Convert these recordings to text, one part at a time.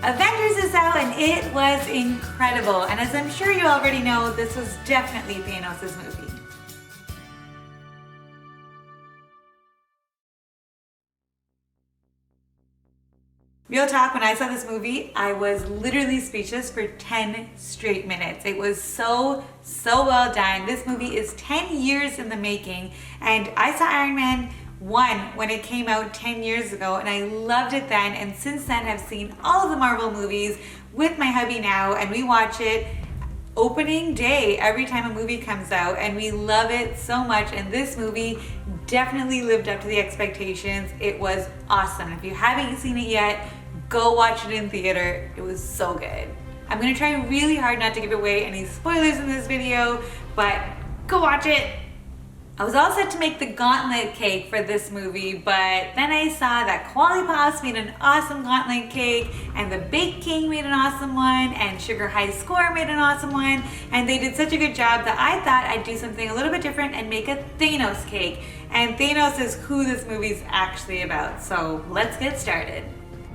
Avengers is out and it was incredible. And as I'm sure you already know, this was definitely Thanos' movie. Real talk, when I saw this movie, I was literally speechless for 10 straight minutes. It was so well done. This movie is 10 years in the making, and I saw Iron Man 1 when it came out 10 years ago, and I loved it then, and since then I've seen all of the Marvel movies with my hubby now, and we watch it opening day every time a movie comes out, and we love it so much, and this movie definitely lived up to the expectations. It was awesome. If you haven't seen it yet, go watch it in theater. It was so good. I'm gonna try really hard not to give away any spoilers in this video, but go watch it. I was all set to make the gauntlet cake for this movie, but then I saw that Quality Pops made an awesome gauntlet cake, and the Bake King made an awesome one, and Sugar High Score made an awesome one, and they did such a good job that I thought I'd do something a little bit different and make a Thanos cake. And Thanos is who this movie's actually about, so let's get started.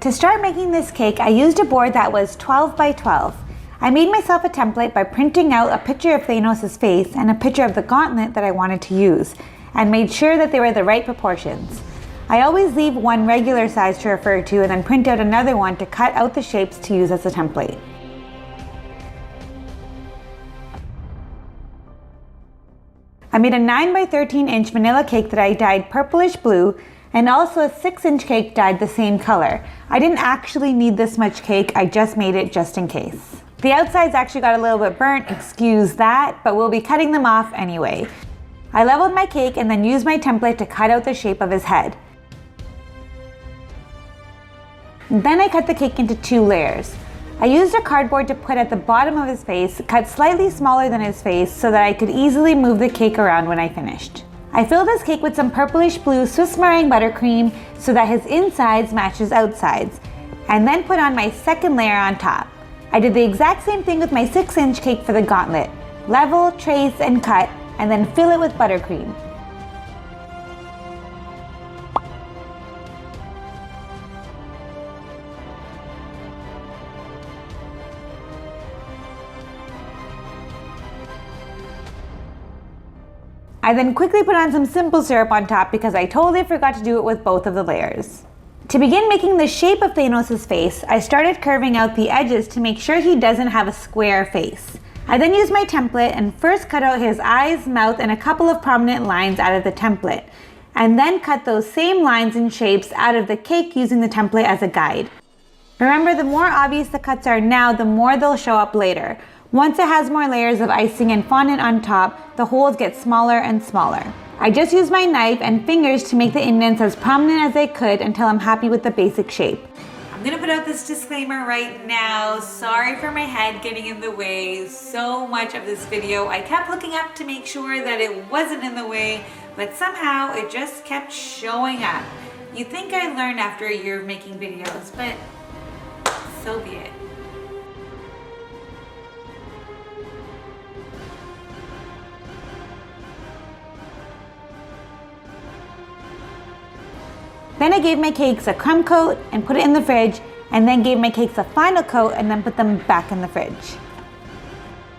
To start making this cake, I used a board that was 12 by 12. I made myself a template by printing out a picture of Thanos' face and a picture of the gauntlet that I wanted to use, and made sure that they were the right proportions. I always leave one regular size to refer to and then print out another one to cut out the shapes to use as a template. I made a 9 by 13 inch vanilla cake that I dyed purplish blue, and also a 6-inch cake dyed the same color. I didn't actually need this much cake, I just made it just in case. The outsides actually got a little bit burnt, excuse that, but we'll be cutting them off anyway. I leveled my cake and then used my template to cut out the shape of his head. Then I cut the cake into 2 layers. I used a cardboard to put at the bottom of his face, cut slightly smaller than his face so that I could easily move the cake around when I finished. I filled this cake with some purplish blue Swiss meringue buttercream so that his insides match his outsides, and then put on my second layer on top. I did the exact same thing with my 6-inch cake for the gauntlet. Level, trace, and cut, and then fill it with buttercream. I then quickly put on some simple syrup on top because I totally forgot to do it with both of the layers. To begin making the shape of Thanos' face, I started curving out the edges to make sure he doesn't have a square face. I then used my template and first cut out his eyes, mouth, and a couple of prominent lines out of the template, and then cut those same lines and shapes out of the cake using the template as a guide. Remember, the more obvious the cuts are now, the more they'll show up later. Once it has more layers of icing and fondant on top, the holes get smaller and smaller. I just used my knife and fingers to make the indents as prominent as I could until I'm happy with the basic shape. I'm gonna put out this disclaimer right now. Sorry for my head getting in the way. So much of this video, I kept looking up to make sure that it wasn't in the way, but somehow it just kept showing up. You'd think I'd learn after a year of making videos, but so be it. Then I gave my cakes a crumb coat and put it in the fridge, and then gave my cakes a final coat and then put them back in the fridge.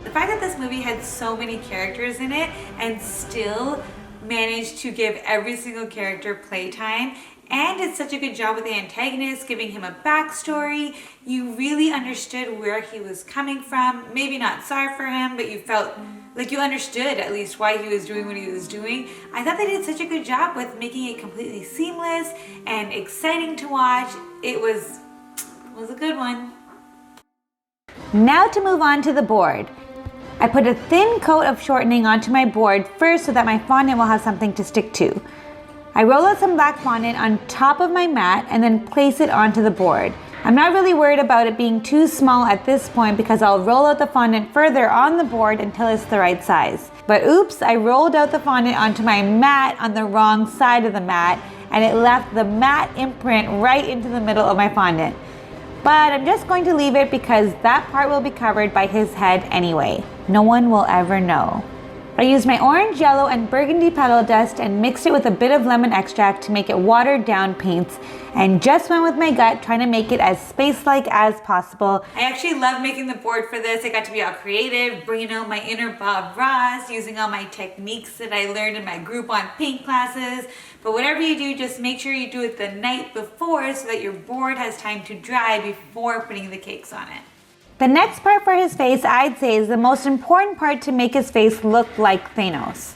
The fact that this movie had so many characters in it and still managed to give every single character playtime, and did such a good job with the antagonist, giving him a backstory. You really understood where he was coming from. Maybe not sorry for him, but you felt like you understood at least why he was doing what he was doing. I thought they did such a good job with making it completely seamless and exciting to watch. It was a good one. Now to move on to the board. I put a thin coat of shortening onto my board first so that my fondant will have something to stick to. I roll out some black fondant on top of my mat and then place it onto the board. I'm not really worried about it being too small at this point because I'll roll out the fondant further on the board until it's the right size. But oops, I rolled out the fondant onto my mat on the wrong side of the mat, and it left the mat imprint right into the middle of my fondant. But I'm just going to leave it because that part will be covered by his head anyway. No one will ever know. I used my orange, yellow, and burgundy petal dust and mixed it with a bit of lemon extract to make it watered down paints, and just went with my gut, trying to make it as space-like as possible. I actually love making the board for this. I got to be all creative, bringing out my inner Bob Ross, using all my techniques that I learned in my Groupon paint classes. But whatever you do, just make sure you do it the night before so that your board has time to dry before putting the cakes on it. The next part for his face, I'd say, is the most important part to make his face look like Thanos.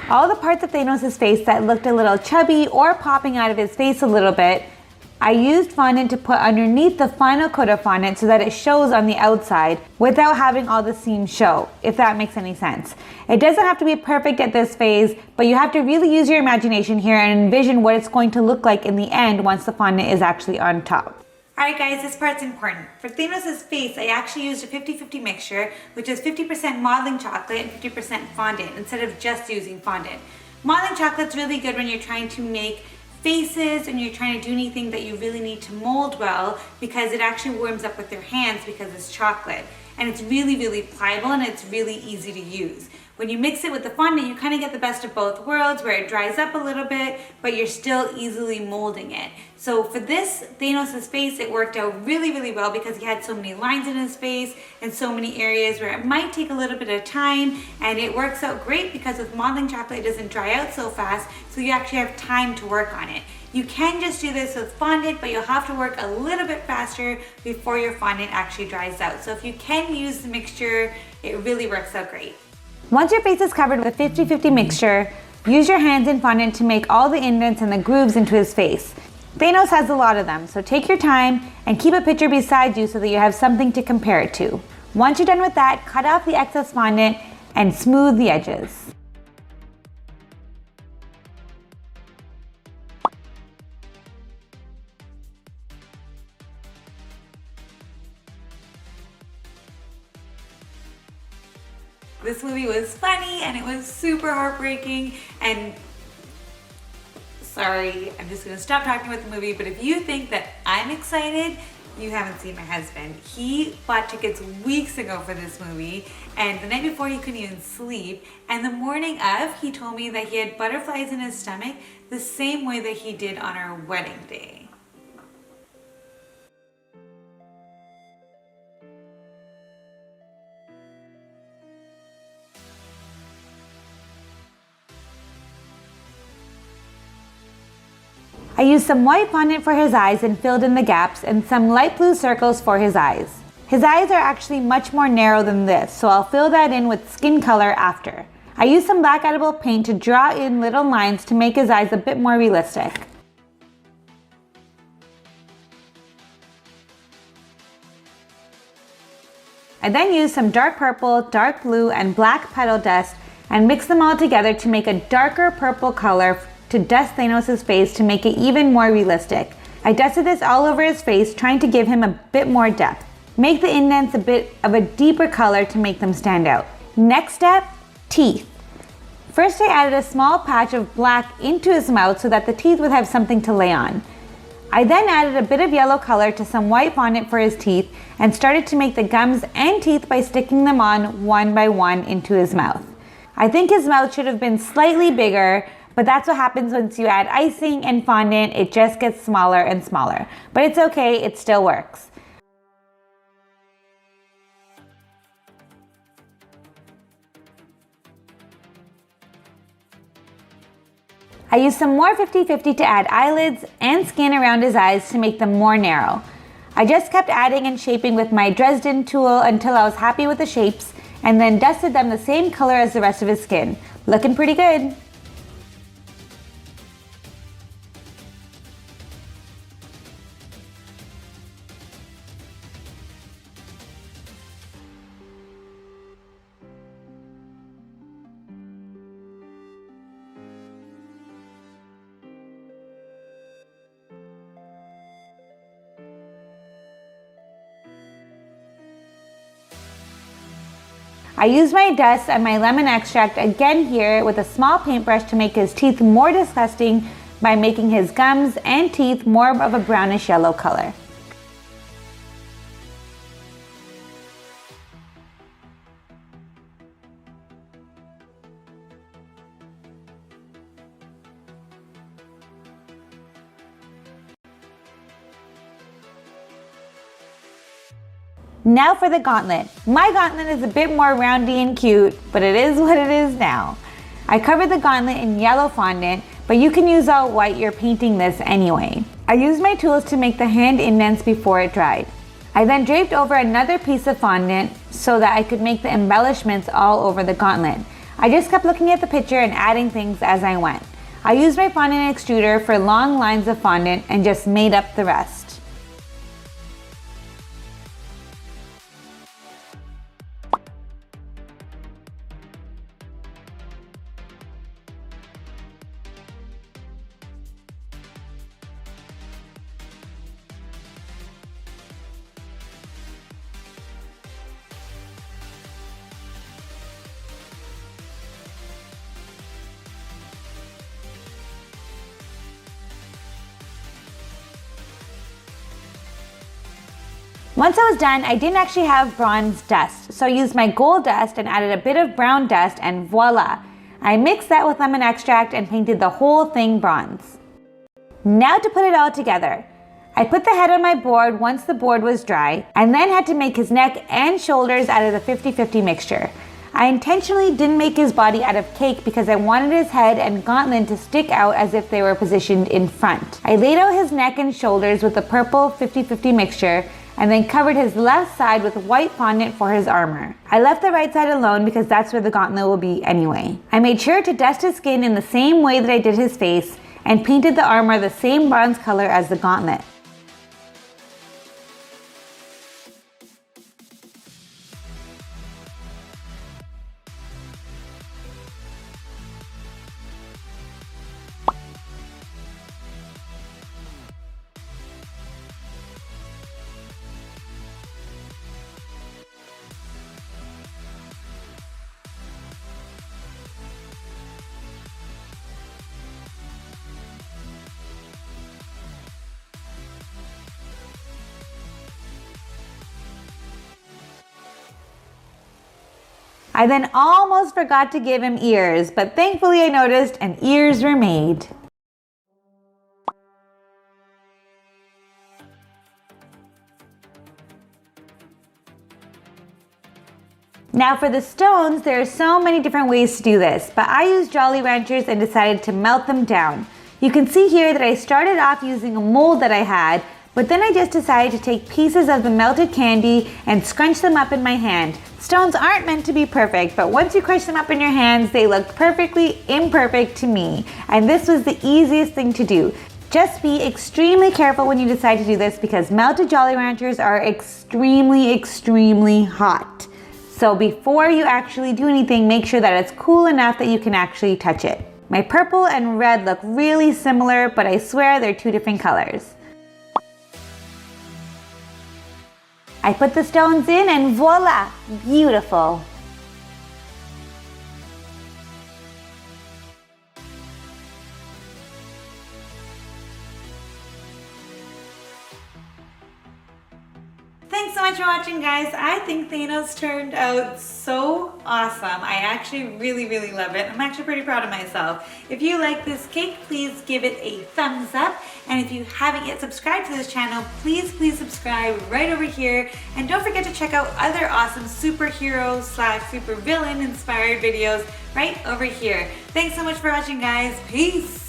All the parts of Thanos' face that looked a little chubby or popping out of his face a little bit, I used fondant to put underneath the final coat of fondant so that it shows on the outside without having all the seams show, if that makes any sense. It doesn't have to be perfect at this phase, but you have to really use your imagination here and envision what it's going to look like in the end once the fondant is actually on top. Alright guys, this part's important. For Thanos' face, I actually used a 50-50 mixture, which is 50% modeling chocolate and 50% fondant, instead of just using fondant. Modeling chocolate's really good when you're trying to make faces and you're trying to do anything that you really need to mold well, because it actually warms up with your hands because it's chocolate. And it's really, really pliable and it's really easy to use. When you mix it with the fondant, you kind of get the best of both worlds, where it dries up a little bit, but you're still easily molding it. So for this Thanos' face, it worked out really, really well because he had so many lines in his face and so many areas where it might take a little bit of time, and it works out great because with modeling chocolate, it doesn't dry out so fast, so you actually have time to work on it. You can just do this with fondant, but you'll have to work a little bit faster before your fondant actually dries out. So if you can use the mixture, it really works out great. Once your face is covered with a 50-50 mixture, use your hands in fondant to make all the indents and the grooves into his face. Thanos has a lot of them, so take your time and keep a picture beside you so that you have something to compare it to. Once you're done with that, cut off the excess fondant and smooth the edges. This movie was funny and it was super heartbreaking, and sorry, I'm just gonna stop talking about the movie, but if you think that I'm excited, you haven't seen my husband. He bought tickets weeks ago for this movie, and the night before he couldn't even sleep, and the morning of, he told me that he had butterflies in his stomach the same way that he did on our wedding day. I used some white fondant for his eyes and filled in the gaps, and some light blue circles for his eyes. His eyes are actually much more narrow than this, so I'll fill that in with skin color after. I used some black edible paint to draw in little lines to make his eyes a bit more realistic. I then used some dark purple, dark blue, and black petal dust and mixed them all together to make a darker purple color to dust Thanos' face to make it even more realistic. I dusted this all over his face, trying to give him a bit more depth. Make the indents a bit of a deeper color to make them stand out. Next step, teeth. First I added a small patch of black into his mouth so that the teeth would have something to lay on. I then added a bit of yellow color to some white fondant for his teeth and started to make the gums and teeth by sticking them on one by one into his mouth. I think his mouth should have been slightly bigger, but that's what happens once you add icing and fondant. It just gets smaller and smaller. But it's okay, it still works. I used some more 50-50 to add eyelids and skin around his eyes to make them more narrow. I just kept adding and shaping with my Dresden tool until I was happy with the shapes, and then dusted them the same color as the rest of his skin. Looking pretty good. I used my dust and my lemon extract again here with a small paintbrush to make his teeth more disgusting by making his gums and teeth more of a brownish yellow color. Now for the gauntlet. My gauntlet is a bit more roundy and cute, but it is what it is now. I covered the gauntlet in yellow fondant, but you can use all white, you're painting this anyway. I used my tools to make the hand indents before it dried. I then draped over another piece of fondant so that I could make the embellishments all over the gauntlet. I just kept looking at the picture and adding things as I went. I used my fondant extruder for long lines of fondant and just made up the rest. Once I was done, I didn't actually have bronze dust, so I used my gold dust and added a bit of brown dust, and voila! I mixed that with lemon extract and painted the whole thing bronze. Now to put it all together. I put the head on my board once the board was dry, and then had to make his neck and shoulders out of the 50-50 mixture. I intentionally didn't make his body out of cake because I wanted his head and gauntlet to stick out as if they were positioned in front. I laid out his neck and shoulders with the purple 50-50 mixture, and then covered his left side with white fondant for his armor. I left the right side alone because that's where the gauntlet will be anyway. I made sure to dust his skin in the same way that I did his face, and painted the armor the same bronze color as the gauntlet. I then almost forgot to give him ears, but thankfully I noticed and ears were made. Now for the stones, there are so many different ways to do this, but I used Jolly Ranchers and decided to melt them down. You can see here that I started off using a mold that I had, but then I just decided to take pieces of the melted candy and scrunch them up in my hand. Stones aren't meant to be perfect, but once you crush them up in your hands, they look perfectly imperfect to me. And this was the easiest thing to do. Just be extremely careful when you decide to do this because melted Jolly Ranchers are extremely hot. So before you actually do anything, make sure that it's cool enough that you can actually touch it. My purple and red look really similar, but I swear they're two different colors. I put the stones in and voila, beautiful. Thanks so much for watching, guys. I think Thanos turned out so awesome. I actually really love it. I'm actually pretty proud of myself. If you like this cake, please give it a thumbs up. And if you haven't yet subscribed to this channel, please subscribe right over here. And don't forget to check out other awesome superhero / supervillain inspired videos right over here. Thanks so much for watching, guys. Peace.